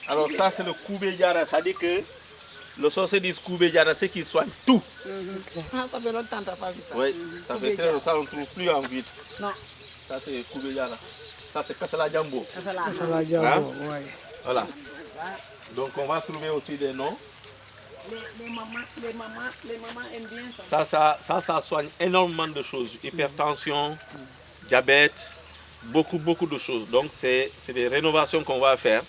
Alors ça c'est le Koubé Diara, ça dit que le sorcier dit Koubé Diara, c'est qu'il soigne tout. Ça fait longtemps que tu n'as pas vu ça. Oui, ça fait très longtemps, on ne trouve plus en vide. Non. Ça c'est Koubé Diara. Ça c'est Kassala Djambo. Kassala Djambo, oui. Voilà. Donc on va trouver aussi des noms. Les mamans aiment bien ça. Ça soigne énormément de choses. Hypertension, diabète, beaucoup de choses. Donc c'est des rénovations qu'on va faire.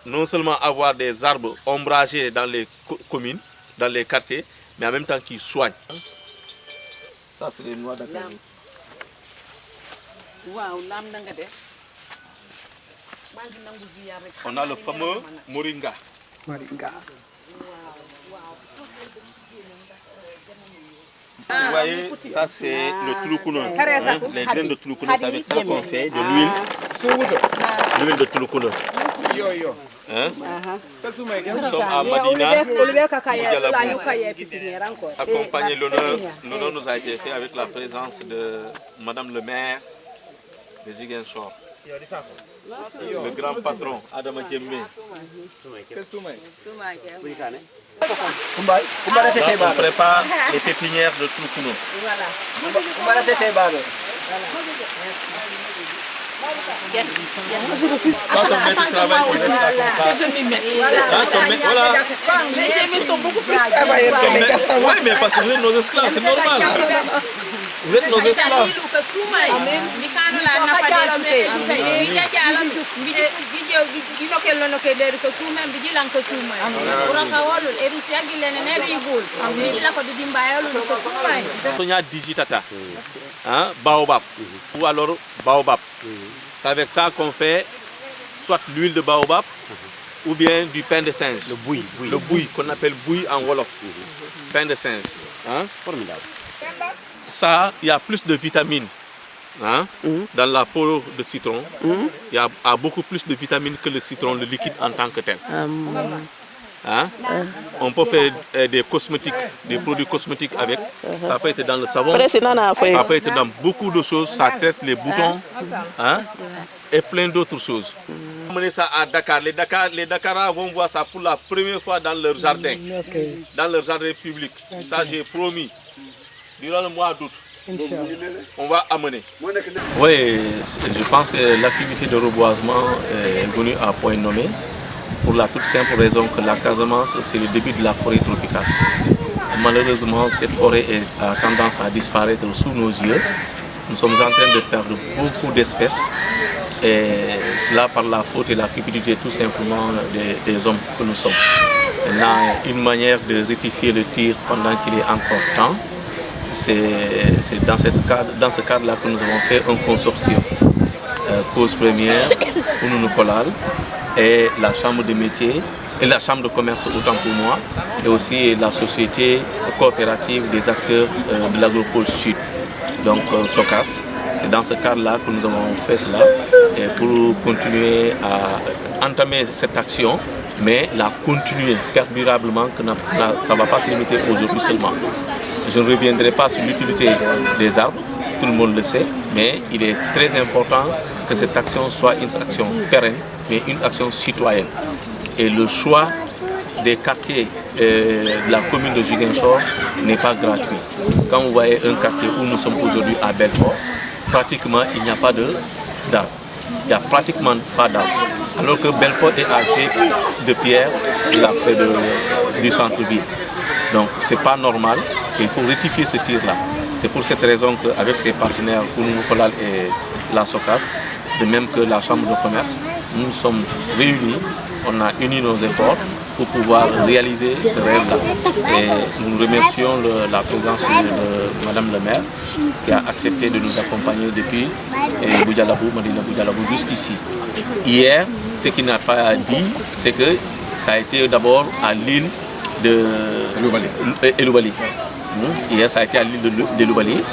Non seulement avoir des arbres ombragés dans les communes, dans les quartiers, mais en même temps qui soignent. Ça c'est les noix d'acajou. On a le fameux moringa. Vous voyez, ça c'est le touloukouna. Les graines de touloukouna, c'est avec ça qu'on fait de l'huile. L'huile de touloukouna. Nous sommes à Madina. Accompagné, l'honneur nous a été fait avec la présence de Madame le maire de Ziguinchor. Le grand patron, Adama Djembe. On prépare les pépinières de Touloukouna. Quand ton maître travaille, tu restes là comme ça. Voilà. Les amis sont beaucoup plus travailleurs que les Kassala. Oui, mais parce que vous êtes nos esclaves, c'est normal. Vous êtes nos esclaves. Sonia digitata, baobab, ou alors baobab. C'est avec ça qu'on fait soit l'huile de baobab ou bien du pain de singe. Le bouilli. Le bouilli, qu'on appelle bouilli en wolof. Pain de singe. Formidable. Ça, il y a plus de vitamines dans la peau de citron. Il y a beaucoup plus de vitamines que le citron, le liquide en tant que tel. On peut faire des cosmétiques, des produits cosmétiques avec. Ça peut être dans le savon, ça peut être dans beaucoup de choses. Ça traite les boutons et plein d'autres choses. On va mener ça à Dakar. Les Dakaras vont voir ça pour la première fois dans leur jardin, dans leur jardin public. Ça, j'ai promis. Durant le mois d'août, on va amener. Oui, je pense que l'activité de reboisement est venue à point nommé pour la toute simple raison que la Casamance, c'est le début de la forêt tropicale. Malheureusement, cette forêt a tendance à disparaître sous nos yeux. Nous sommes en train de perdre beaucoup d'espèces, et cela par la faute et la cupidité tout simplement des hommes que nous sommes. Maintenant, une manière de rectifier le tir pendant qu'il est encore temps, c'est dans ce cadre-là que nous avons fait un consortium. Cause première, Ounou Kolal, et la chambre de métier, et la chambre de commerce autant pour moi, et aussi la société coopérative des acteurs de l'agropole sud, donc SOCAS. C'est dans ce cadre-là que nous avons fait cela, et pour continuer à entamer cette action, mais la continuer perdurablement, que ça ne va pas se limiter aujourd'hui seulement. Je ne reviendrai pas sur l'utilité des arbres, tout le monde le sait, mais il est très important que cette action soit une action pérenne, mais une action citoyenne. Et le choix des quartiers de la commune de Ziguinchor n'est pas gratuit. Quand vous voyez un quartier où nous sommes aujourd'hui à Belfort, pratiquement il n'y a pas d'arbres. Il n'y a pratiquement pas d'arbres. Alors que Belfort est âgé de pierre du centre-ville. Donc ce n'est pas normal, il faut rectifier ce tir-là. C'est pour cette raison qu'avec ses partenaires, Ounou Kolal et la SOCAS, de même que la Chambre de commerce, nous sommes réunis, on a uni nos efforts pour pouvoir réaliser ce rêve-là. Et nous remercions la présence de Madame le maire qui a accepté de nous accompagner depuis Boudjalabou, Madina Boudjalabou jusqu'ici. Hier, ce qu'il n'a pas dit, c'est que ça a été d'abord à l'île de Eloubali. Hier, ça a été à l'île de Eloubali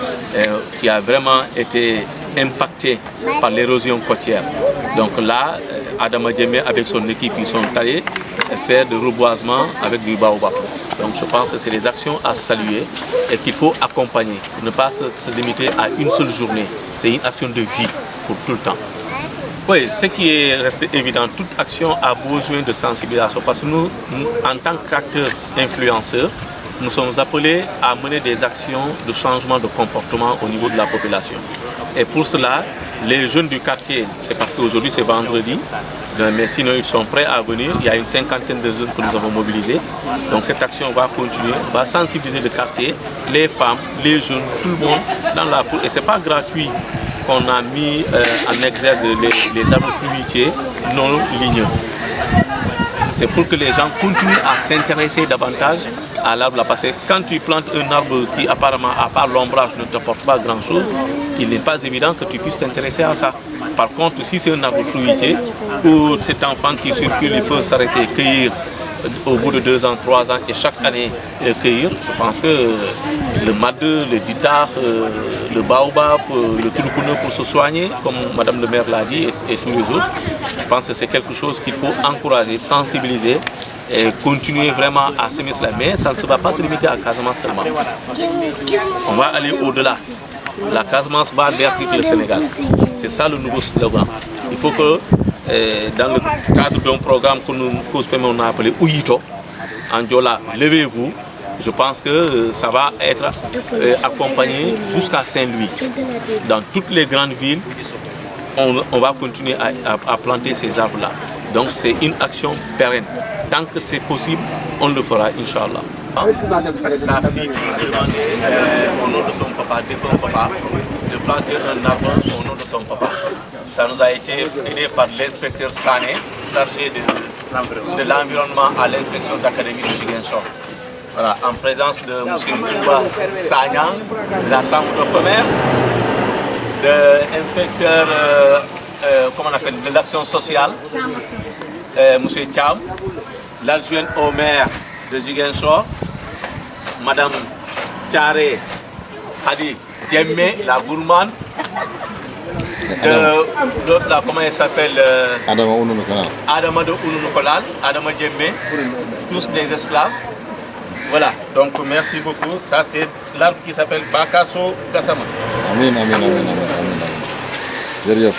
qui a vraiment été impacté par l'érosion côtière. Donc là, Adama Djembe avec son équipe, ils sont allés faire du reboisement avec du baobab. Donc je pense que c'est des actions à saluer et qu'il faut accompagner, ne pas se limiter à une seule journée. C'est une action de vie pour tout le temps. Oui, ce qui est resté évident, toute action a besoin de sensibilisation parce que nous, en tant qu'acteurs influenceurs, nous sommes appelés à mener des actions de changement de comportement au niveau de la population. Et pour cela, les jeunes du quartier, c'est parce qu'aujourd'hui c'est vendredi, mais sinon ils sont prêts à venir. Il y a une cinquantaine de jeunes que nous avons mobilisés. Donc cette action va continuer, va sensibiliser le quartier, les femmes, les jeunes, tout le monde dans la cour. Et ce n'est pas gratuit qu'on a mis en exergue les arbres fruitiers non ligneux. C'est pour que les gens continuent à s'intéresser davantage à l'arbre. Parce que quand tu plantes un arbre qui apparemment, à part l'ombrage, ne t'apporte pas grand-chose, il n'est pas évident que tu puisses t'intéresser à ça. Par contre, si c'est un arbre fruitier, où cet enfant qui circule, il peut s'arrêter, cueillir au bout de 2 ans, 3 ans et chaque année cueillir, je pense que le mad, le ditar, le baobab, le tulkuno pour se soigner, comme Madame le maire l'a dit, et tous les autres, je pense que c'est quelque chose qu'il faut encourager, sensibiliser et continuer vraiment à semer cela. Mais ça ne va pas se limiter à Casamance seulement. On va aller au-delà. La Casamance va vertir le Sénégal. C'est ça le nouveau slogan. Il faut que dans le cadre d'un programme que nous on a appelé Ouyito, en Diola, levez-vous, je pense que ça va être accompagné jusqu'à Saint-Louis. Dans toutes les grandes villes, on va continuer à planter ces arbres-là. Donc c'est une action pérenne. Tant que c'est possible, on le fera, Inch'Allah. C'est sa fille qui demandait au nom de son papa, défunt papa, de planter un arbre au nom de son papa. Ça nous a été aidé par l'inspecteur Sané, chargé de l'environnement à l'inspection d'académie de Ziguinchor. Voilà, en présence de M. Mbouba Sagnan, de la Chambre de commerce, de l'inspecteur de l'action sociale, M. Cham, l'adjoint au maire de Ziguinchor, Madame Tchare Hadi Djemme, la gourmande, l'autre là, comment elle s'appelle Adama de Ounou-Kolal, Adama Djemme, tous des esclaves. Voilà, donc merci beaucoup. Ça c'est l'arbre qui s'appelle Bakasso Gassama. Amin, amin, amin, amin, amin.